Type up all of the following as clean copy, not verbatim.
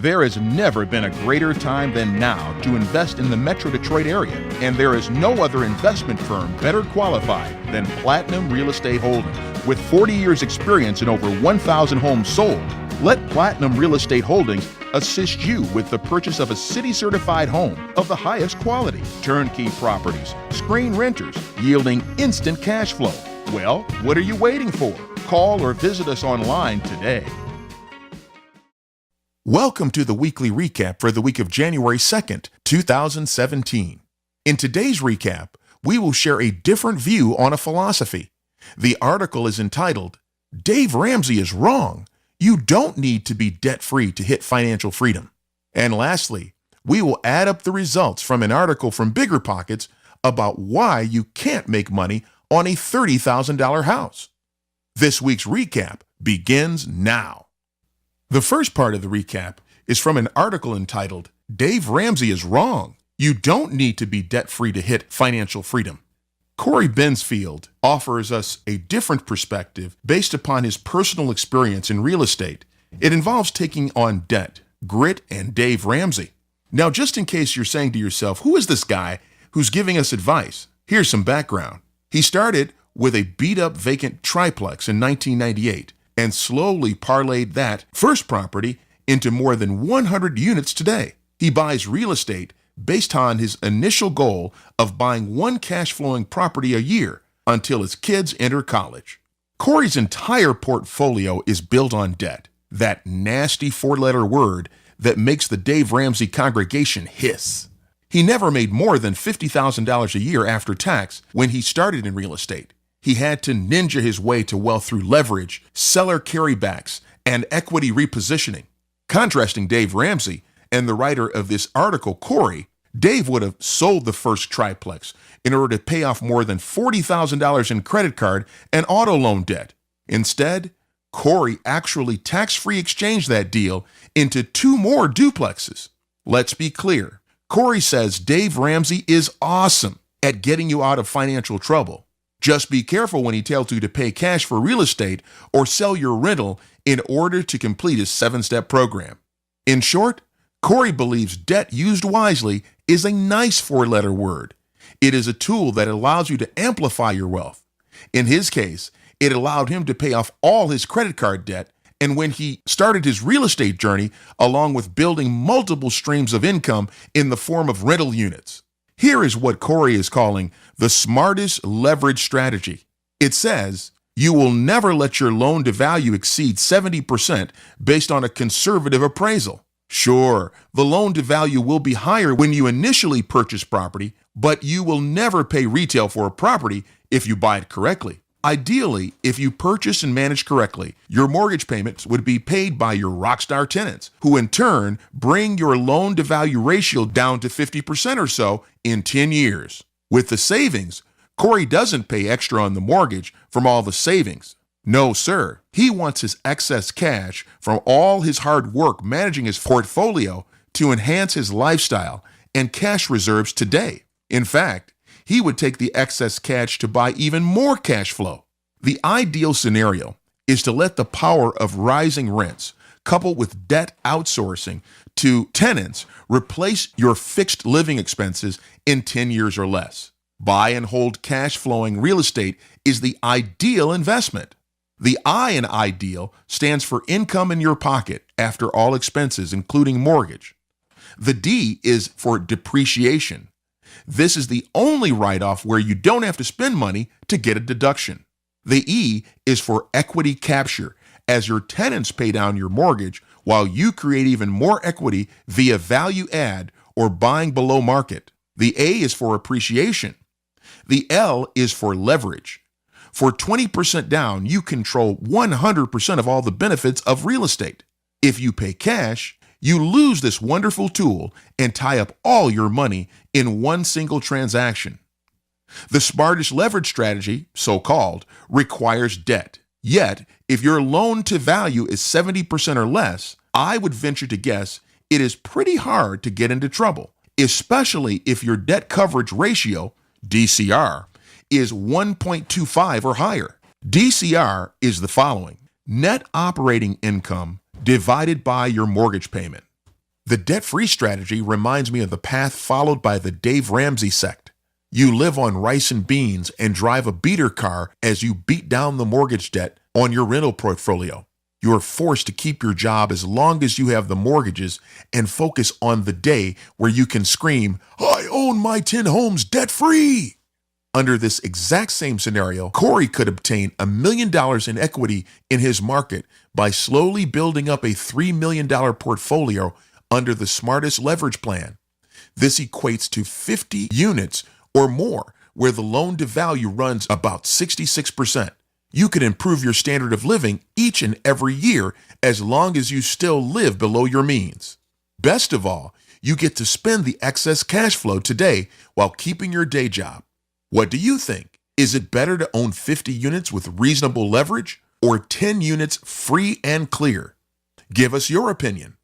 There has never been a greater time than now to invest in the Metro Detroit area, and there is no other investment firm better qualified than Platinum Real Estate Holdings. With 40 years experience and over 1,000 homes sold, let Platinum Real Estate Holdings assist you with the purchase of a city-certified home of the highest quality. Turnkey properties, screen renters, yielding instant cash flow. Well, what are you waiting for? Call or visit us online today. Welcome to the weekly recap for the week of January 2nd, 2017. In today's recap, we will share a different view on a philosophy. The article is entitled, "Dave Ramsey is Wrong. You don't need to be debt-free to hit financial freedom." And lastly, we will add up the results from an article from Bigger Pockets about why you can't make money on a $30,000 house. This week's recap begins now. The first part of the recap is from an article entitled, "Dave Ramsey is Wrong. You don't need to be debt-free to hit financial freedom." Corey Bensfield offers us a different perspective based upon his personal experience in real estate. It involves taking on debt, grit, and Dave Ramsey. Now, just in case you're saying to yourself, who is this guy who's giving us advice? Here's some background. He started with a beat-up vacant triplex in 1998 and slowly parlayed that first property into more than 100 units today. He buys real estate based on his initial goal of buying one cash-flowing property a year until his kids enter college. Corey's entire portfolio is built on debt, that nasty four-letter word that makes the Dave Ramsey congregation hiss. He never made more than $50,000 a year after tax when he started in real estate. He had to ninja his way to wealth through leverage, seller carrybacks, and equity repositioning. Contrasting Dave Ramsey and the writer of this article, Corey, Dave would have sold the first triplex in order to pay off more than $40,000 in credit card and auto loan debt. Instead, Corey actually tax-free exchanged that deal into 2 more duplexes. Let's be clear. Corey says Dave Ramsey is awesome at getting you out of financial trouble. Just be careful when he tells you to pay cash for real estate or sell your rental in order to complete his 7-step program. In short, Corey believes debt used wisely is a nice 4-letter word. It is a tool that allows you to amplify your wealth. In his case, it allowed him to pay off all his credit card debt, and when he started his real estate journey, along with building multiple streams of income in the form of rental units. Here is what Corey is calling the smartest leverage strategy. It says, you will never let your loan to value exceed 70% based on a conservative appraisal. Sure, the loan to value will be higher when you initially purchase property, but you will never pay retail for a property if you buy it correctly. Ideally, if you purchase and manage correctly, your mortgage payments would be paid by your rockstar tenants, who in turn bring your loan-to-value ratio down to 50% or so in 10 years. With the savings, Corey doesn't pay extra on the mortgage from all the savings. No, sir. He wants his excess cash from all his hard work managing his portfolio to enhance his lifestyle and cash reserves today. In fact, he would take the excess cash to buy even more cash flow. The ideal scenario is to let the power of rising rents, coupled with debt outsourcing to tenants, replace your fixed living expenses in 10 years or less. Buy and hold cash flowing real estate is the ideal investment. The I in ideal stands for income in your pocket after all expenses, including mortgage. The D is for depreciation. This is the only write-off where you don't have to spend money to get a deduction. The E is for equity capture, as your tenants pay down your mortgage while you create even more equity via value add or buying below market. The A is for appreciation. The L is for leverage. For 20% down, you control 100% of all the benefits of real estate. If you pay cash, you lose this wonderful tool and tie up all your money in one single transaction. The smartest leverage strategy, so-called, requires debt. Yet, if your loan to value is 70% or less, I would venture to guess it is pretty hard to get into trouble, especially if your debt coverage ratio, DCR, is 1.25 or higher. DCR is the following: net operating income divided by your mortgage payment. The debt-free strategy reminds me of the path followed by the Dave Ramsey sect. You live on rice and beans and drive a beater car as you beat down the mortgage debt on your rental portfolio. You are forced to keep your job as long as you have the mortgages and focus on the day where you can scream, "I own my 10 homes debt-free." Under this exact same scenario, Corey could obtain $1 million in equity in his market by slowly building up a $3 million portfolio under the smartest leverage plan. This equates to 50 units or more, where the loan to value runs about 66%. You can improve your standard of living each and every year as long as you still live below your means. Best of all, you get to spend the excess cash flow today while keeping your day job. What do you think? Is it better to own 50 units with reasonable leverage or 10 units free and clear? Give us your opinion.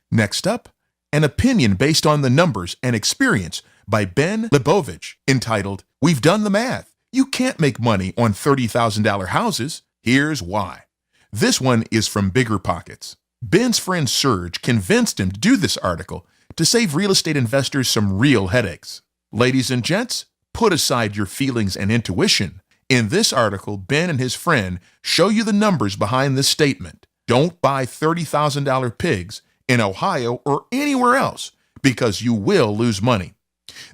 Next up, an opinion based on the numbers and experience by Ben Lebovich, entitled, "We've Done the Math. You can't make money on $30,000 houses. Here's why." This one is from Bigger Pockets. Ben's friend Serge convinced him to do this article to save real estate investors some real headaches. Ladies and gents, put aside your feelings and intuition. In this article, Ben and his friend show you the numbers behind this statement. Don't buy $30,000 pigs in Ohio or anywhere else because you will lose money.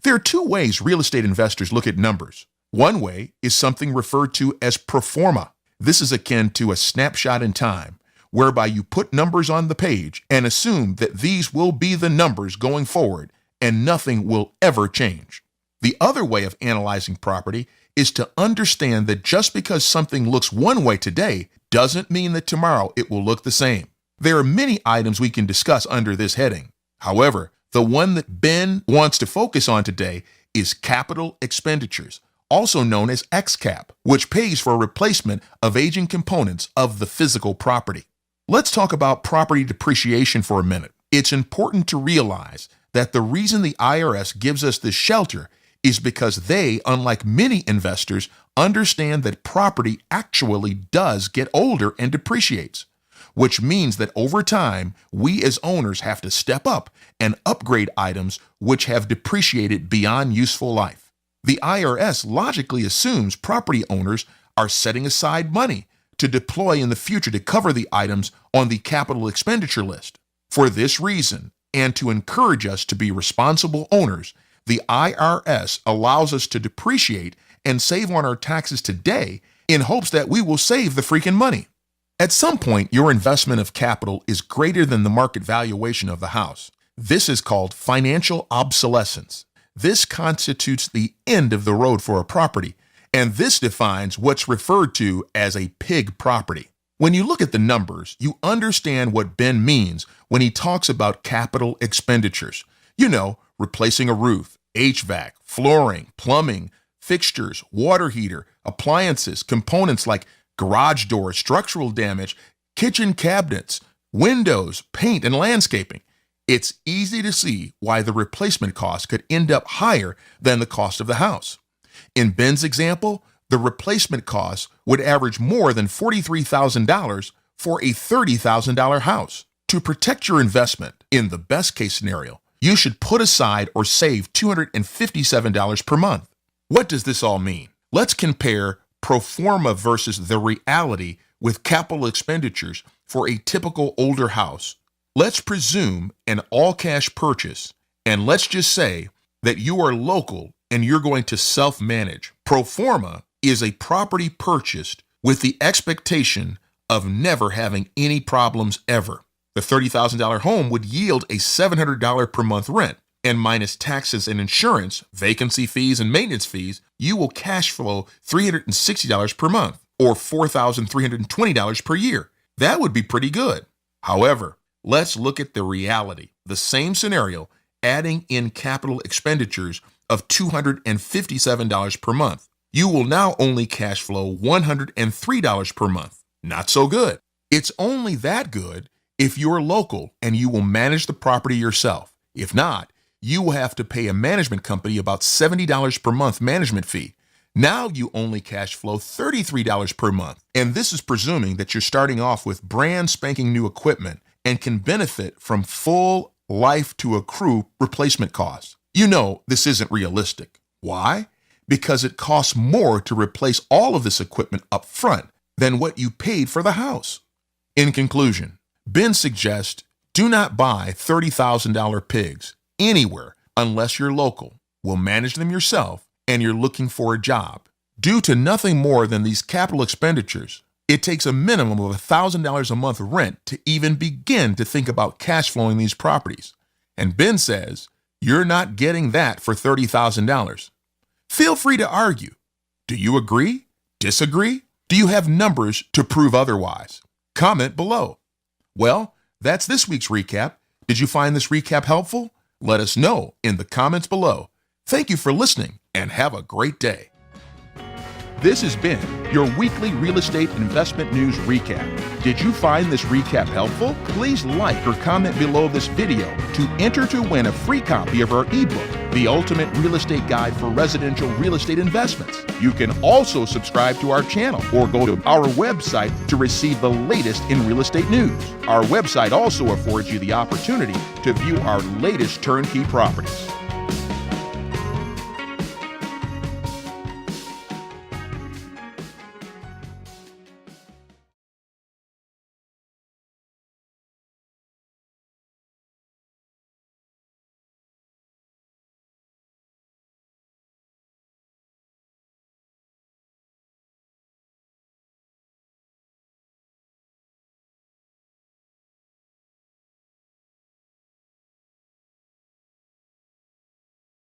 There are two ways real estate investors look at numbers. One way is something referred to as pro forma. This is akin to a snapshot in time, whereby you put numbers on the page and assume that these will be the numbers going forward and nothing will ever change. The other way of analyzing property is to understand that just because something looks one way today doesn't mean that tomorrow it will look the same. There are many items we can discuss under this heading. However, the one that Ben wants to focus on today is capital expenditures, also known as XCAP, which pays for a replacement of aging components of the physical property. Let's talk about property depreciation for a minute. It's important to realize that the reason the IRS gives us this shelter is because they, unlike many investors, understand that property actually does get older and depreciates, which means that over time, we as owners have to step up and upgrade items which have depreciated beyond useful life. The IRS logically assumes property owners are setting aside money to deploy in the future to cover the items on the capital expenditure list. For this reason, and to encourage us to be responsible owners, the IRS allows us to depreciate and save on our taxes today in hopes that we will save the freaking money. At some point, your investment of capital is greater than the market valuation of the house. This is called financial obsolescence. This constitutes the end of the road for a property, and this defines what's referred to as a pig property. When you look at the numbers, you understand what Ben means when he talks about capital expenditures. You know, replacing a roof, HVAC, flooring, plumbing, fixtures, water heater, appliances, components like garage doors, structural damage, kitchen cabinets, windows, paint, and landscaping. It's easy to see why the replacement cost could end up higher than the cost of the house. In Ben's example, the replacement cost would average more than $43,000 for a $30,000 house. To protect your investment, in the best case scenario, you should put aside or save $257 per month. What does this all mean? Let's compare pro forma versus the reality with capital expenditures for a typical older house. Let's presume an all-cash purchase, and let's just say that you are local and you're going to self-manage. Pro forma is a property purchased with the expectation of never having any problems ever. The $30,000 home would yield a $700 per month rent, and minus taxes and insurance, vacancy fees, and maintenance fees, you will cash flow $360 per month, or $4,320 per year. That would be pretty good. However, let's look at the reality. The same scenario, adding in capital expenditures of $257 per month. You will now only cash flow $103 per month. Not so good. It's only that good if you're local and you will manage the property yourself. If not, you will have to pay a management company about $70 per month management fee. Now you only cash flow $33 per month. And this is presuming that you're starting off with brand spanking new equipment and can benefit from full life to accrue replacement costs. You know this isn't realistic. Why? Because it costs more to replace all of this equipment up front than what you paid for the house. In conclusion, Ben suggests do not buy $30,000 pigs anywhere unless you're local, will manage them yourself, and you're looking for a job. Due to nothing more than these capital expenditures, it takes a minimum of $1,000 a month rent to even begin to think about cash flowing these properties. And Ben says you're not getting that for $30,000. Feel free to argue. Do you agree? Disagree? Do you have numbers to prove otherwise? Comment below. Well, that's this week's recap. Did you find this recap helpful? Let us know in the comments below. Thank you for listening and have a great day. This has been your weekly real estate investment news recap. Did you find this recap helpful? Please like or comment below this video to enter to win a free copy of our ebook, The Ultimate Real Estate Guide for Residential Real Estate Investments. You can also subscribe to our channel or go to our website to receive the latest in real estate news. Our website also affords you the opportunity to view our latest turnkey properties.